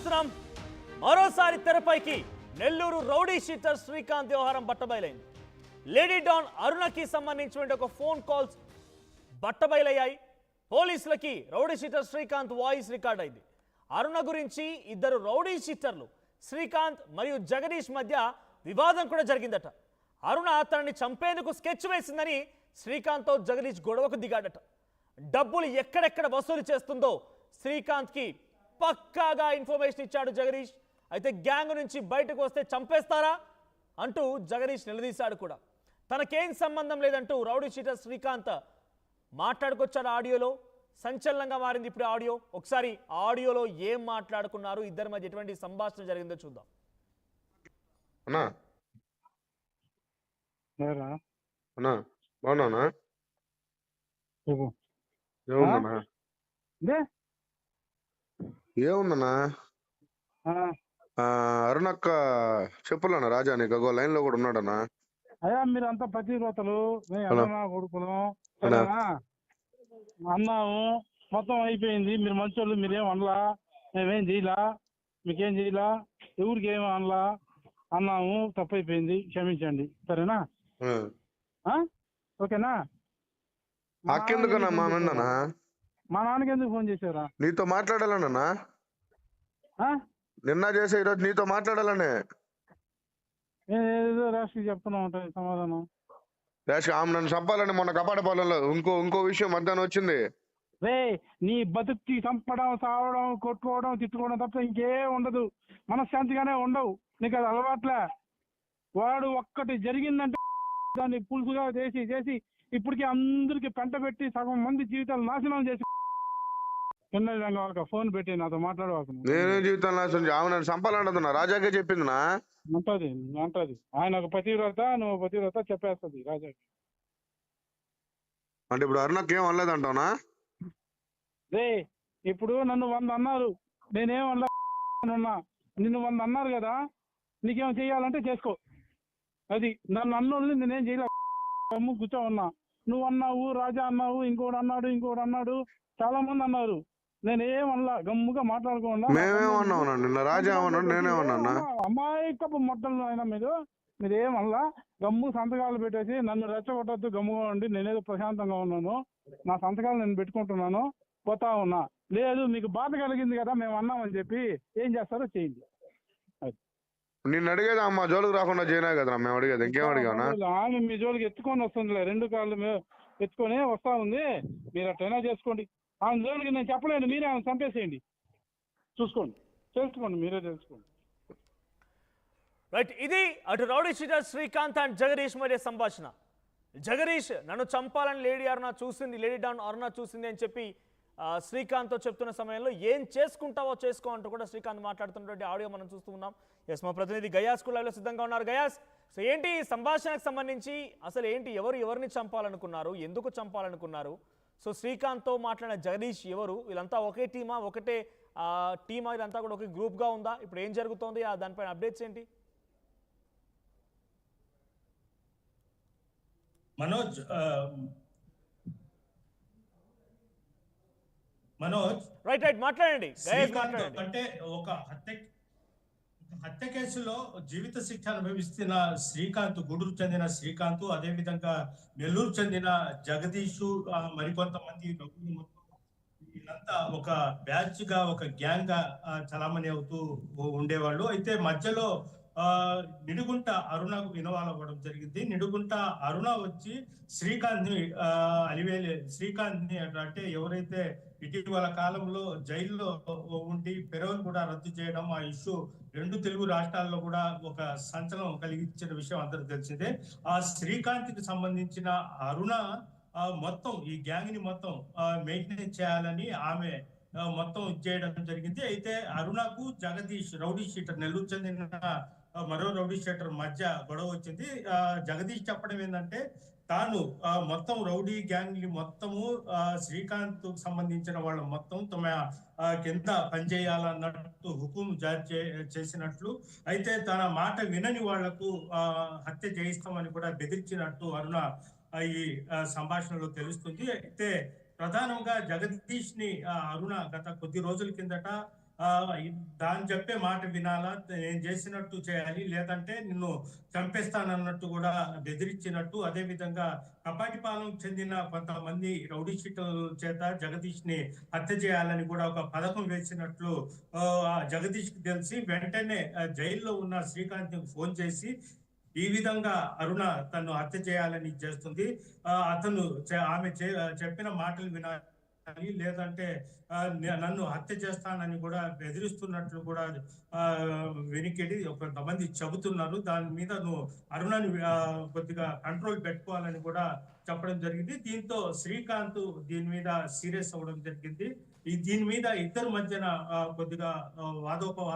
చూస్తున్నాం మరోసారి తెరపైకి నెల్లూరు రౌడీ షీటర్ శ్రీకాంత్ వ్యవహారం బట్టబయలైంది. లేడీ డాన్ అరుణకి సంబంధించిన ఒక ఫోన్ కాల్స్ బట్టబయలయ్యాయి. పోలీసులకి rowdy sheeter Srikanth voice record అయింది. అరుణ గురించి ఇద్దరు రౌడీ షీటర్లు శ్రీకాంత్ మరియు జగదీష్ మధ్య వివాదం కూడా జరిగిందట. అరుణ తనని చంపేందుకు స్కెచ్ వేసిందని శ్రీకాంత్తో జగదీష్ గొడవకు దిగాడట. డబ్బులు ఎక్కడెక్కడ వసూలు చేస్తుందో శ్రీకాంత్కి పక్కాగా ఇన్ఫర్మేషన్ ఇచ్చాడు జగదీష్. అయితే గ్యాంగ్ నుంచి బయటకు వస్తే చంపేస్తారా అంటూ జగదీష్ నిలదీశాడు కూడా. తనకేం సంబంధం లేదంటూ రౌడీ షీటర్ శ్రీకాంత్ మాట్లాడుకొచ్చాడు. ఆడియోలో సంచలనంగా మారింది ఇప్పుడు ఆడియో. ఒకసారి ఆడియోలో ఏం మాట్లాడుకున్నారు, ఇద్దరి మధ్య ఎటువంటి సంభాషణ జరిగిందో చూద్దాం. ఏముందన్నా అరుణక్క చెప్పులన్నా రాజా నీకు లైన్ లో కూడా ఉన్నాడన్నా. అయ్యా మీరంతా పతివ్రతలు కొడుకులు అన్నాము, మొత్తం అయిపోయింది. మీరు మంచోళ్ళు, మీరేం అనలా, మేమేం చేయలా, మీకేం చేయలా, ఎవరికి ఏం అనలా అన్నాము. తప్పైపోయింది, క్షమించండి. సరేనా? ఓకేనా? మా నాన్నకి ఎందుకు ఫోన్ చేశారా? నీతో మాట్లాడాలన్నా. నిన్న చేసే ఈరోజు నీతో మాట్లాడాలనే. ఏదో రాష్ట్రకి చెప్తున్నా ఉంటాయి సమాధానం. ఆమె నన్ను చంపాలని మొన్న కపాటపాలెంలో ఇంకో విషయం మధ్యాహ్నం వచ్చింది. రే నీ బతుక్కి చంపడం, సావడం, కొట్టుకోవడం, తిట్టుకోవడం తప్ప ఇంకేం ఉండదు. మనశ్శాంతిగానే ఉండవు. నీకు అది అలవాట్లే. వాడు ఒక్కటి జరిగిందంటే దాన్ని పులుసుగా చేసి ఇప్పటికీ అందరికి పెంట పెట్టి సగం మంది జీవితాలు నాశనం చేసి ఫోన్ పెట్టి నాతో మాట్లాడవచ్చు. నేనే జీవితాలు నాశనం. ఆమె నన్ను చంపాలంటున్నా. రాజాకే చెప్పిందినా అంటది. ఆయన ఒక పతివ్రత, నువ్వు పతివ్రత చెప్పేస్తుంది రాజాకి. అంటే ఇప్పుడు అరుణకి ఏం అనలేదంటావునా? రే ఇప్పుడు నన్ను 100 అన్నారు, నేనేం అనలా. నిన్ను 100 అన్నారు కదా, నీకేం చెయ్యాలంటే చేసుకో. అది నన్ను అన్నోళ్ళు నేనేం చేయలే, కూర్చో ఉన్నా. నువ్వు అన్నావు, రాజా అన్నావు, ఇంకోటి అన్నాడు, చాలా మంది అన్నారు. నేనేం అనలా, గమ్ముగా మాట్లాడుకోకుండా. అమాయకపు మొట్టలు అయినా మీరేం అనలా. గమ్ము సంతకాలు పెట్టేసి నన్ను రెచ్చగొట్టద్దు, గమ్ముగా ఉండి నేనేదో ప్రశాంతంగా ఉన్నాను, నా సంతకాలు నేను పెట్టుకుంటున్నాను, పోతా ఉన్నా. లేదు మీకు బాధ కలిగింది కదా మేము అన్నామని చెప్పి ఏం చేస్తారో చేయండి. నిన్ను అడిగేది అమ్మ జోలికి రాకుండా చేయనా కదా మేము అడిగేది. ఇంకేం అడిగానా? ఆమె మీ జోలికి ఎత్తుకొని వస్తుందిలే, 2 కాళ్ళు ఎత్తుకొని వస్తా ఉంది. మీరు అట్టైనా చేసుకోండి. ఆమె జోలికి నేను చెప్పలేను, మీరే ఆమె చంపేసేయండి. తెలుసుకోండి, మీరే తెలుసుకోండి. రైట్, ఇది అటు rowdy sheeter Srikanth and Jagadish మధ్య సంభాషణ. జగదీష్ నన్ను చంపాలని లేడీ డాన్ అరుణ చూసింది అని చెప్పి శ్రీకాంత్తో చెప్తున్న సమయంలో ఏం చేసుకుంటావో చేసుకో అంటూ కూడా శ్రీకాంత్ మాట్లాడుతున్నటువంటి ఆడియో మనం చూస్తూ ఉన్నాం. ఎస్, మా ప్రతినిధి గయాస్ లైవ్లో సిద్ధంగా ఉన్నారు. గయాస్, సో ఏంటి సంభాషణకు సంబంధించి అసలు ఏంటి, ఎవరిని చంపాలనుకున్నారు, ఎందుకు చంపాలనుకున్నారు? సో శ్రీకాంత్తో మాట్లాడిన జగదీష్ ఎవరు? వీళ్ళంతా ఒకే టీమా, ఒకటే టీమా, ఇదంతా కూడా ఒక గ్రూప్గా ఉందా? ఇప్పుడు ఏం జరుగుతోంది, దానిపైన అప్డేట్స్ ఏంటి? మనోజ్ రైట్ మాట్లాడండి. అంటే ఒక హత్య కేసులో జీవిత శిక్ష అనుభవిస్తున్న శ్రీకాంత్, గూడూరు చెందిన శ్రీకాంత్, అదే విధంగా నెల్లూరు చెందిన జగదీష్, మరికొంతమంది వీళ్ళంతా ఒక బ్యాచ్ గా, ఒక గ్యాంగ్ గా చలామణి అవుతూ ఉండేవాళ్ళు. అయితే మధ్యలో నిడుగుంట అరుణకు ఇన్వాల్వ్ అవ్వడం జరిగింది. నిడుగుంట అరుణ వచ్చి శ్రీకాంత్ ని అంటే ఎవరైతే ఇటీవల కాలంలో జైల్లో ఉండి పెరోల్ కూడా రద్దు చేయడం, ఆ ఇష్యూ 2 తెలుగు రాష్ట్రాల్లో కూడా ఒక సంచలనం కలిగించిన విషయం అందరికి తెలిసిందే. ఆ శ్రీకాంత్ కి సంబంధించిన అరుణ మొత్తం ఈ గ్యాంగ్ ని మొత్తం మెయింటైన్ చేయాలని ఆమె మొత్తం చేయడం జరిగింది. అయితే అరుణకు జగదీష్, రౌడీ షీటర్, నెల్లూరు చెందిన మరో రౌడీ షీటర్ మధ్య గొడవ వచ్చింది. జగదీష్ చెప్పడం ఏంటంటే తాను మొత్తం రౌడీ గ్యాంగ్ ని మొత్తము శ్రీకాంత్ సంబంధించిన వాళ్ళ మొత్తం తమ కింద పనిచేయాలన్నట్టు హుకుం జారీ చేసినట్లు, అయితే తన మాట వినని వాళ్లకు హత్య చేయిస్తామని కూడా బెదిరించినట్టు అరుణ ఈ సంభాషణలో తెలుస్తుంది. అయితే ప్రధానంగా జగదీష్ ని అరుణ గత కొద్ది రోజుల కిందట ఆ, దాని చెప్పే మాట వినాలా, నేను చేసినట్టు చేయాలి, లేదంటే నిన్ను చంపేస్తానన్నట్టు కూడా బెదిరించినట్టు, అదే విధంగా కపాటిపాలెం చెందిన కొంతమంది రౌడీ షీటర్ల చేత జగదీష్ ని హత్య చేయాలని కూడా ఒక పథకం వేసినట్లు జగదీష్ కి తెలిసి వెంటనే జైల్లో ఉన్న శ్రీకాంత్ ఫోన్ చేసి ఈ విధంగా అరుణ తను హత్య చేయాలని చేస్తుంది, ఆమె చెప్పిన మాటలు వినాలి, లేదంటే నన్ను హత్య చేస్తానని కూడా బెదిరిస్తున్నట్లు కూడా వెనికిడి కొంతమంది చెబుతున్నారు. దాని మీద నువ్వు అరుణని కొద్దిగా కంట్రోల్ పెట్టుకోవాలని కూడా చెప్పడం జరిగింది. దీంతో శ్రీకాంత్ దీని మీద సీరియస్ అవ్వడం జరిగింది. దీని మీద ఇద్దరు మధ్యన కొద్దిగా వాదోపవాదం